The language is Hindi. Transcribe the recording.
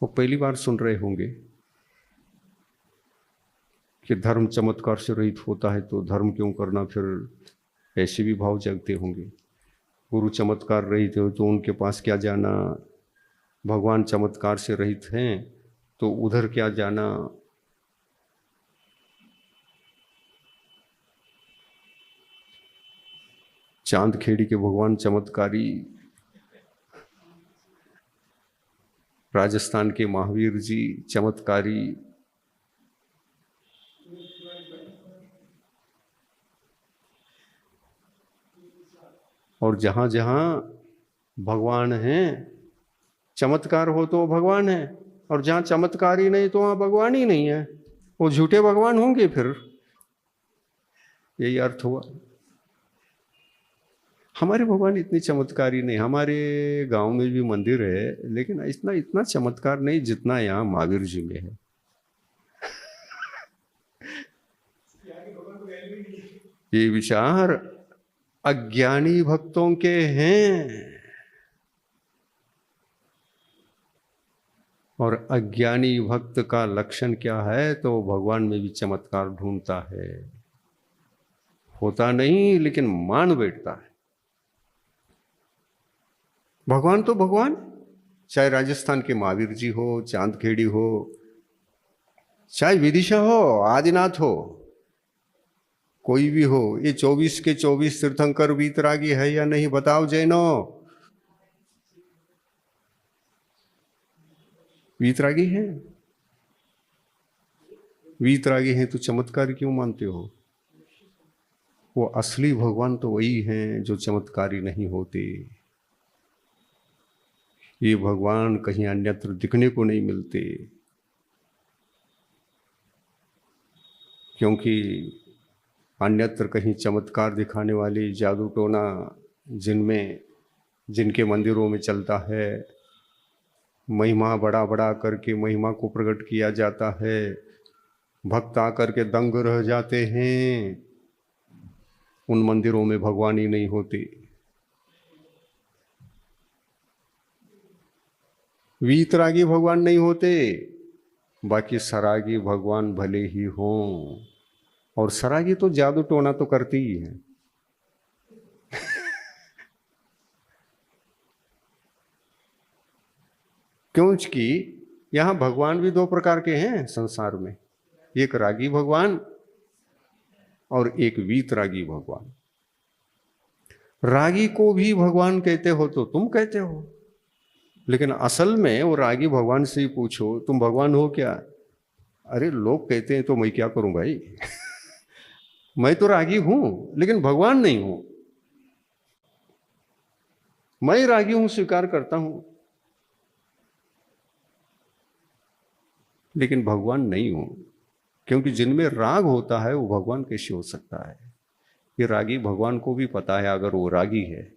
वो पहली बार सुन रहे होंगे कि धर्म चमत्कार से रहित होता है, तो धर्म क्यों करना, फिर ऐसे भी भाव जगते होंगे। गुरु चमत्कार रहित हो तो उनके पास क्या जाना, भगवान चमत्कार से रहित हैं तो उधर क्या जाना। चांदखेड़ी के भगवान चमत्कारी, राजस्थान के महावीर जी चमत्कारी, और जहां जहां भगवान हैं, चमत्कार हो तो भगवान है, और जहां चमत्कार ही नहीं तो वहां भगवान ही नहीं है, वो झूठे भगवान होंगे। फिर यही अर्थ हुआ। हमारे भगवान इतनी चमत्कारी नहीं। हमारे गांव में भी मंदिर है, लेकिन इतना इतना चमत्कार नहीं जितना यहाँ महावीर जी में है। ये विचार अज्ञानी भक्तों के हैं, और अज्ञानी भक्त का लक्षण क्या है, तो भगवान में भी चमत्कार ढूंढता है। होता नहीं लेकिन मान बैठता है। भगवान तो भगवान, चाहे राजस्थान के महावीर जी हो, चांदखेड़ी हो, चाहे विदिशा हो, आदिनाथ हो, कोई भी हो। ये 24 के 24 तीर्थंकर वीतरागी है या नहीं, बताओ जैनो। वीतरागी है। वीतरागी हैं तो चमत्कार क्यों मानते हो? वो असली भगवान तो वही हैं जो चमत्कारी नहीं होते। ये भगवान कहीं अन्यत्र दिखने को नहीं मिलते, क्योंकि अन्यत्र कहीं चमत्कार दिखाने वाली जादू टोना जिनके मंदिरों में चलता है, महिमा बड़ा बड़ा करके महिमा को प्रकट किया जाता है, भक्त आकर के दंग रह जाते हैं, उन मंदिरों में भगवान ही नहीं होते। वीतरागी भगवान नहीं होते, बाकी सरागी भगवान भले ही हों। और सरागी तो जादू टोना तो करती ही है। क्योंकि यहां भगवान भी दो प्रकार के हैं संसार में, एक रागी भगवान और एक वीतरागी भगवान। रागी को भी भगवान कहते हो तो तुम कहते हो, लेकिन असल में वो रागी भगवान से ही पूछो तुम भगवान हो क्या? अरे लोग कहते हैं तो मैं क्या करूं भाई। मैं तो रागी हूं लेकिन भगवान नहीं हूं। मैं रागी हूं, स्वीकार करता हूं, लेकिन भगवान नहीं हूं। क्योंकि जिनमें राग होता है वो भगवान कैसे हो सकता है? ये रागी भगवान को भी पता है अगर वो रागी है।